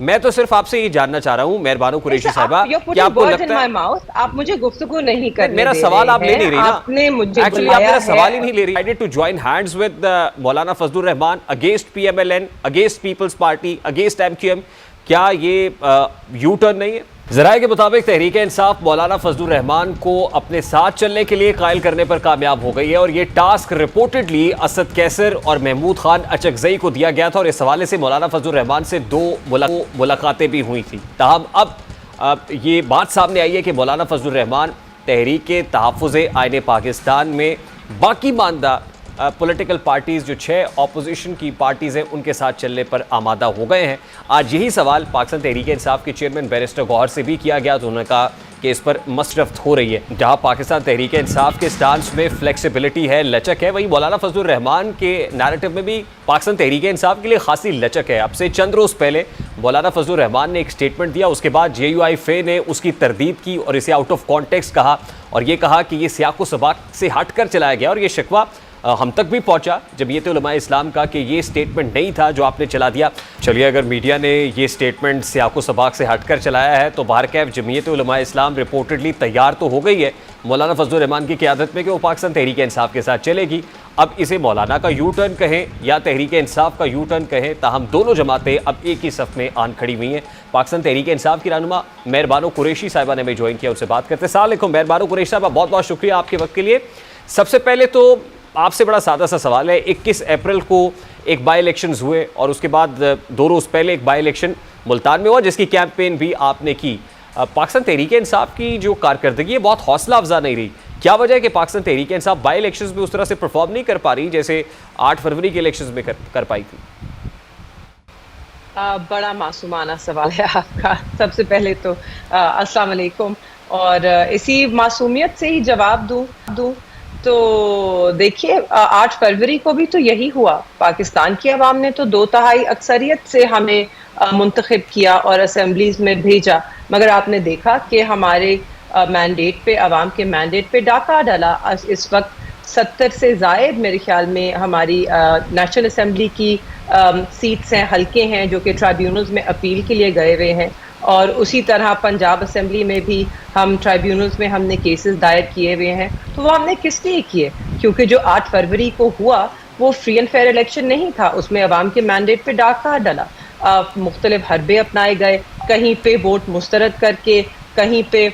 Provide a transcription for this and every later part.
میں تو صرف آپ سے یہ جاننا چاہ رہا ہوں مہربانو قریشی صاحبہ کہ آپ کو لگتا ہے آپ مجھے گفتگو نہیں کرنے میرا سوال آپ لے نہیں رہی نا، آپ نے مجھے ایکچولی آپ میرا سوال ہی نہیں لے رہی. I need to join hands with Maulana Fazl ur-Rehman against PMLN, against Peoples Party, against MQM. کیا یہ یو ٹرن نہیں ہے؟ ذرائع کے مطابق تحریک انصاف مولانا فضل الرحمان کو اپنے ساتھ چلنے کے لیے قائل کرنے پر کامیاب ہو گئی ہے، اور یہ ٹاسک رپورٹڈلی اسد کیسر اور محمود خان اچکزئی کو دیا گیا تھا، اور اس حوالے سے مولانا فضل الرحمان سے 2 ملاقاتیں بھی ہوئی تھیں. تاہم اب یہ بات سامنے آئی ہے کہ مولانا فضل الرحمان تحریک تحفظ آئین پاکستان میں باقی ماندہ پولیٹیکل پارٹیز جو 6 اپوزیشن کی پارٹیز ہیں ان کے ساتھ چلنے پر آمادہ ہو گئے ہیں. آج یہی سوال پاکستان تحریک انصاف کے چیئرمین بیرسٹر گوہر سے بھی کیا گیا تو انہوں نے کہا کہ اس پر مصرفت ہو رہی ہے. جہاں پاکستان تحریک انصاف کے سٹانس میں فلیکسیبلٹی ہے، لچک ہے، وہی مولانا فضل الرحمان کے نیریٹو میں بھی پاکستان تحریک انصاف کے لیے خاصی لچک ہے. اب سے چند روز پہلے مولانا فضل الرحمان نے ایک سٹیٹمنٹ دیا، اس کے بعد JUI نے اس کی تردید کی اور اسے آؤٹ آف کانٹیکسٹ کہا، اور یہ کہا کہ یہ سیاق و سباق سے ہٹ کر چلایا گیا، اور یہ شکوہ ہم تک بھی پہنچا جمعیت علماء اسلام کا کہ یہ سٹیٹمنٹ نہیں تھا جو آپ نے چلا دیا. چلیے اگر میڈیا نے یہ سٹیٹمنٹ سیاق و سباق سے ہٹ کر چلایا ہے تو بہرکیف جمعیت علماء اسلام رپورٹڈلی تیار تو ہو گئی ہے مولانا فضل الرحمان کی قیادت میں کہ وہ پاکستان تحریک انصاف کے ساتھ چلے گی. اب اسے مولانا کا یو ٹرن کہیں یا تحریک انصاف کا یو ٹرن کہیں، تاہم دونوں جماعتیں اب ایک ہی صف میں آن کھڑی ہوئی ہیں. پاکستان تحریک انصاف کی رہنما مہربانو قریشی صاحبہ نے ہمیں جوائن کیا، ان سے بات کرتے ہیں. السلام علیکم مہربانو قریشی صاحبہ، بہت بہت شکریہ آپ کے وقت کے لیے. سب سے پہلے تو آپ سے بڑا سادہ سا سوال ہے، 21 اپریل کو ایک بائی الیکشنز ہوئے اور اس کے بعد 2 روز پہلے ایک بائی الیکشن ملتان میں ہوا جس کی کیمپین بھی آپ نے کی. پاکستان تحریک انصاف کی جو کارکردگی ہے بہت حوصلہ افزا نہیں رہی. کیا وجہ ہے کہ پاکستان تحریک انصاف بائی الیکشنز میں اس طرح سے پرفارم نہیں کر پا رہی جیسے 8 فروری کے الیکشنز میں کر پائی تھی؟ بڑا معصومانہ سوال ہے آپ کا. سب سے پہلے تو السلام علیکم، اور اسی معصومیت سے ہی جواب دوں تو دیکھیے 8 فروری کو بھی تو یہی ہوا. پاکستان کی عوام نے تو 2/3 اکثریت سے ہمیں منتخب کیا اور اسمبلیز میں بھیجا، مگر آپ نے دیکھا کہ ہمارے مینڈیٹ پہ، عوام کے مینڈیٹ پہ ڈاکہ ڈالا. اس وقت 70 سے زائد میرے خیال میں ہماری نیشنل اسمبلی کی سیٹس ہیں، حلقے ہیں جو کہ ٹرائیبیونلز میں اپیل کے لیے گئے ہوئے ہیں، اور اسی طرح پنجاب اسمبلی میں بھی ہم ٹرائیبیونلز میں ہم نے کیسز دائر کیے ہوئے ہیں. تو وہ ہم نے کس لیے کیے؟ کیونکہ جو 8 فروری کو ہوا وہ فری اینڈ فیئر الیکشن نہیں تھا، اس میں عوام کے مینڈیٹ پہ ڈاکہ ڈلا. مختلف حربے اپنائے گئے، کہیں پہ ووٹ مسترد کر کے، کہیں پہ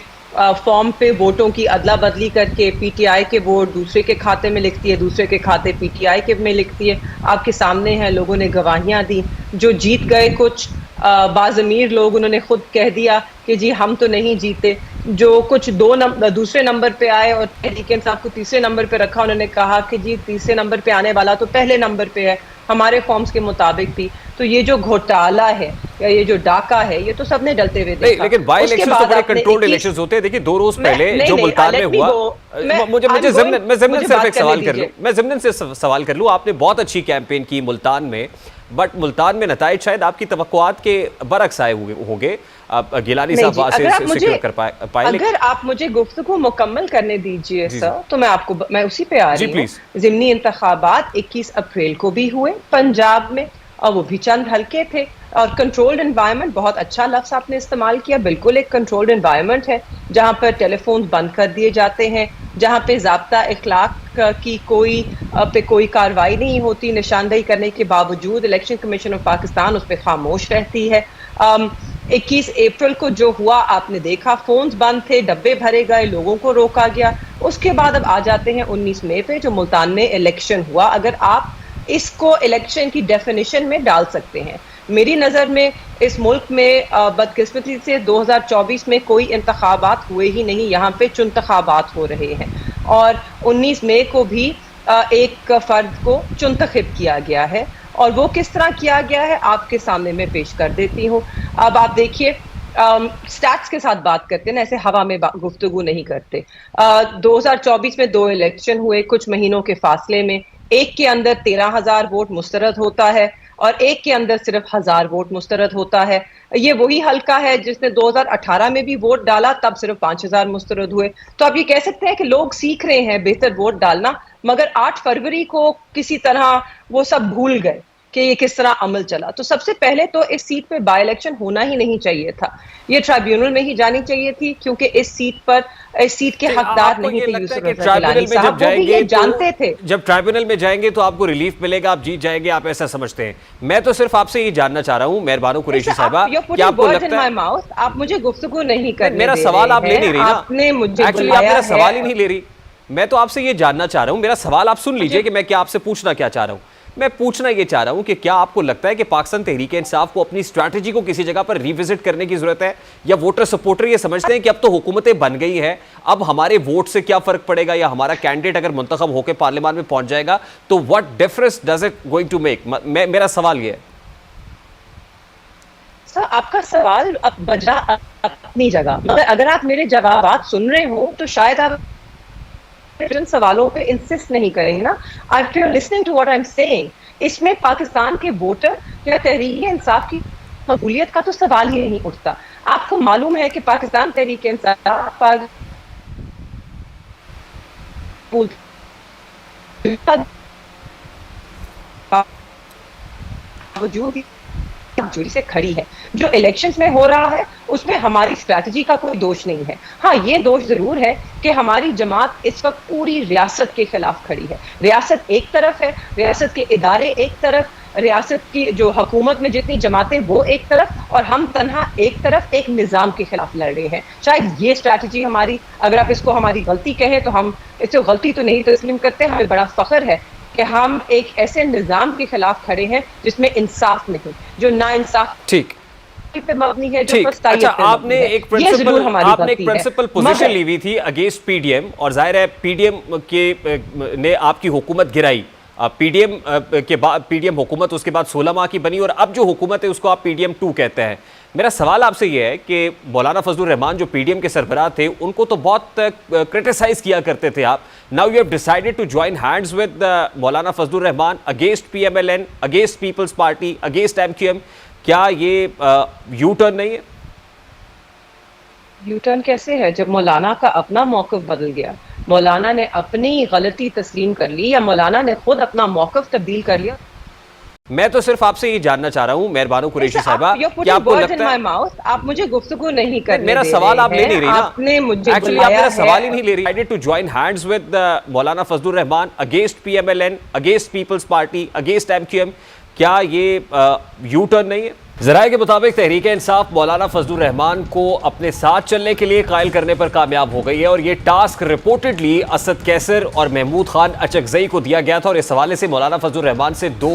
فارم پہ ووٹوں کی ادلا بدلی کر کے PTI کے ووٹ دوسرے کے کھاتے میں لکھتی ہے، دوسرے کے کھاتے PTI کے میں لکھتی ہے. آپ کے سامنے ہیں، لوگوں نے گواہیاں دی. جو جیت گئے کچھ باضمیر لوگ، انہوں نے خود کہہ دیا کہ جی ہم تو نہیں جیتے. جو کچھ دوسرے نمبر پہ آئے اور تحریک انصاف کو تیسرے نمبر پہ رکھا، انہوں نے کہا کہ جی تیسرے نمبر پہ آنے والا تو پہلے نمبر پہ ہے، ہمارے فارمز کے مطابق بھی. تو یہ جو گھوٹالہ ہے یا یہ جو ڈاکہ ہے یہ تو سب نے ڈلتے ہوئے دیکھا. لیکن بائی الیکشنز تو بڑے کنٹرولڈ الیکشنز ہوتے ہیں. دیکھیے 2 روز پہلے جو ملتان میں ہوا، مجھے ضمن صرف ایک سوال کر لوں، میں ضمن سے سوال کر لوں. آپ نے بہت اچھی کیمپین کی ملتان میں، بٹ ملتان میں نتائج شاید آپ کی توقعات کے برعکس آئے ہوں گے. گیلانی صاحب سے ذکر کر پائے. اگر آپ مجھے گفتگو مکمل کرنے دیجئے سر تو میں اسی پہ آ رہی ہوں. ضمنی انتخابات 21 اپریل کو بھی ہوئے پنجاب میں، اور وہ بھی چند حلقے تھے. اور کنٹرولڈ انوائرمنٹ، بہت اچھا لفظ آپ نے استعمال کیا، بالکل ایک کنٹرولڈ انوائرمنٹ ہے جہاں پر ٹیلی فونز بند کر دیے جاتے ہیں، جہاں پہ ضابطہ اخلاق کی کوئی کارروائی نہیں ہوتی. نشاندہی کرنے کے باوجود الیکشن کمیشن آف پاکستان اس پہ خاموش رہتی ہے. 21 اپریل کو جو ہوا آپ نے دیکھا، فونز بند تھے، ڈبے بھرے گئے، لوگوں کو روکا گیا. اس کے بعد اب آ جاتے ہیں 19 مئی پہ جو ملتان میں الیکشن ہوا. اگر آپ اس کو الیکشن کی ڈیفینیشن میں ڈال سکتے ہیں، میری نظر میں اس ملک میں بدقسمتی سے 2024 میں کوئی انتخابات ہوئے ہی نہیں. یہاں پہ چنتخابات ہو رہے ہیں، اور 19 مئی کو بھی ایک فرد کو چنتخب کیا گیا ہے، اور وہ کس طرح کیا گیا ہے آپ کے سامنے میں پیش کر دیتی ہوں. اب آپ دیکھیے، سٹیٹس کے ساتھ بات کرتے ہیں نا، ایسے ہوا میں گفتگو نہیں کرتے. 2024 میں 2 الیکشن ہوئے کچھ مہینوں کے فاصلے میں. ایک کے اندر 13,000 ووٹ مسترد ہوتا ہے اور ایک کے اندر صرف 1000 ووٹ مسترد ہوتا ہے. یہ وہی حلقہ ہے جس نے 2018 میں بھی ووٹ ڈالا، تب صرف 5000 مسترد ہوئے. تو آپ یہ کہہ سکتے ہیں کہ لوگ سیکھ رہے ہیں بہتر ووٹ ڈالنا، مگر 8 فروری کو کسی طرح وہ سب بھول گئے. کہ یہ کس طرح عمل چلا. تو سب سے پہلے تو اس سیٹ پہ بائی الیکشن ہونا ہی نہیں چاہیے تھا, یہ ٹرائیبیونل میں ہی جانی چاہیے تھی, کیونکہ اس سیٹ کے حقدار نہیں تھے یوسف رضا گیلانی صاحب, وہ بھی یہ جانتے تھے. جب ٹرائیبونل میں جائیں گے تو آپ کو ریلیف ملے گا, آپ جیت جائیں گے, آپ ایسا سمجھتے ہیں؟ میں تو صرف آپ سے یہ جاننا چاہ رہا ہوں مہربانو قریشی صاحبہ, کیا آپ کو لگتا ہے آپ مجھے گفتگو نہیں کرنے میرا سوال آپ لے نہیں رہی نا, ایکچولی آپ میرا سوال ہی نہیں لے رہی. میں تو آپ سے یہ جاننا چاہ رہا ہوں, میرا سوال آپ سن لیجئے کہ میں کیا آپ سے پوچھنا کیا چاہ رہا ہوں. میں پوچھنا یہ چاہ رہا ہوں کہ کیا آپ کو لگتا ہے کہ پاکستان تحریک انصاف کو اپنی اسٹریٹجی کو کسی جگہ پر ریوزٹ کرنے کی ضرورت ہے, یا ووٹر سپورٹر یہ سمجھتے ہیں کہ اب تو حکومتیں بن گئی ہے, اب ہمارے ووٹ سے کیا فرق پڑے گا, یا ہمارا کینڈیڈیٹ اگر منتخب ہو کے پارلیمان میں پہنچ جائے گا تو what difference does it going to make؟ میرا سوال یہ ہے. سر آپ کا سوال بجا اپنی جگہ, مگر اگر آپ میرے جوابات سن رہے ہو تو شاید آپ جن سوالوں پہ انسسٹ نہیں کریں گے نا. if you're listening to what I'm saying, اس میں پاکستان کے ووٹر یا تحریک انصاف کی مقبولیت کا تو سوال ہی نہیں اٹھتا. آپ کو معلوم ہے کہ پاکستان تحریک انصاف جوڑی سے کھڑی ہے. جو الیکشنز میں ہو رہا ہے اس میں ہماری اسٹریٹجی کا کوئی دوش نہیں ہے. ہاں یہ دوش ضرور ہے کہ ہماری جماعت اس وقت پوری ریاست کے خلاف کھڑی ہے. ریاست ایک طرف ہے, ریاست کے ادارے ایک طرف, ریاست کی جو حکومت میں جتنی جماعتیں وہ ایک طرف, اور ہم تنہا ایک طرف ایک نظام کے خلاف لڑ رہے ہیں. شاید یہ اسٹریٹجی ہماری, اگر آپ اس کو ہماری غلطی کہیں تو ہم اس کو غلطی تو نہیں تسلیم کرتے. ہمیں بڑا فخر ہے کہ ہم ایک ایسے نظام کے خلاف کھڑے ہیں جس میں انصاف نہیں, جو نا انصاف ٹھیک پہ مبنی ہے, جو اچھا آپ نے ایک پرنسپل پوزیشن لی ہوئی تھی اگینسٹ پی ڈی ایم, اور ظاہر ہے پی ڈی ایم نے آپ کی حکومت گرائی. پی ڈی ایم کے بعد پی ڈی ایم حکومت اس کے بعد 16 ماہ کی بنی, اور اب جو حکومت ہے اس کو آپ پی ڈی ایم 2 کہتے ہیں. میرا سوال آپ سے یہ ہے کہ مولانا فضل الرحمان جو پی ڈی ایم کے سربراہ تھے ان کو تو بہت کرٹیسائز کیا کرتے تھے آپ. Now you have decided to join hands with Maulana Fazl ur Rehman against P M L N, against peoples party, against M Q M. کیا یہ یو ٹرن نہیں ہے؟ یو ٹرن کیسے ہے جب مولانا کا اپنا موقف بدل گیا, مولانا نے اپنی غلطی تسلیم کر لی, یا مولانا نے خود اپنا موقف تبدیل کر لیا؟ میں تو صرف آپ سے یہ جاننا چاہ رہا ہوں مہربانو قریشی صاحبہ, کیا آپ کو لگتا ہے آپ مجھے گفتگو نہیں کرنے میرا سوال آپ لے نہیں رہی نا, آپ نے مجھے ایکچولی آپ میرا سوال ہی نہیں لے رہی. Decided to join hands with Maulana Fazl ur Rehman against P M L N, against peoples party, against M Q M. کیا یہ یو ٹرن نہیں ہے؟ ذرائع کے مطابق تحریک انصاف مولانا فضل الرحمان کو اپنے ساتھ چلنے کے لیے قائل کرنے پر کامیاب ہو گئی ہے, اور یہ ٹاسک رپورٹڈلی اسد کیسر اور محمود خان اچکزئی کو دیا گیا تھا, اور اس حوالے سے مولانا فضل الرحمان سے 2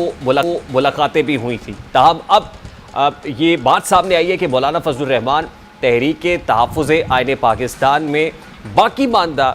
ملاقاتیں بھی ہوئی تھیں. تاہم اب یہ بات سامنے آئی ہے کہ مولانا فضل الرحمان تحریک تحفظ آئین پاکستان میں باقی ماندہ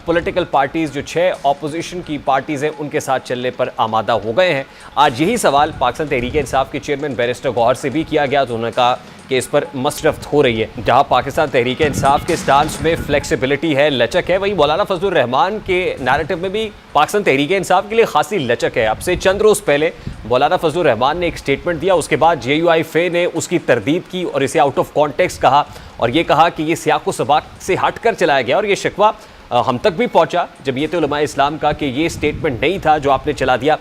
پولیٹیکل پارٹیز جو 6 اپوزیشن کی پارٹیز ہیں ان کے ساتھ چلنے پر آمادہ ہو گئے ہیں. آج یہی سوال پاکستان تحریک انصاف کے چیئرمین بیرسٹر گوہر سے بھی کیا گیا, تو انہوں نے کہا کہ اس پر مصرفت ہو رہی ہے. جہاں پاکستان تحریک انصاف کے سٹانس میں فلیکسیبلٹی ہے, لچک ہے, وہیں مولانا فضل الرحمان کے نیریٹو میں بھی پاکستان تحریک انصاف کے لیے خاصی لچک ہے. اب سے چند روز پہلے مولانا فضل الرحمان نے ایک سٹیٹمنٹ دیا, اس کے بعد جے یو آئی فے نے اس کی تردید کی اور اسے آؤٹ آف کانٹیکسٹ کہا, اور یہ کہا کہ یہ سیاق و سباق سے ہٹ کر چلایا گیا, اور یہ شکوہ ہم تک بھی پہنچا جمعیت علماء اسلام کا کہ یہ سٹیٹمنٹ نہیں تھا جو آپ نے چلا دیا.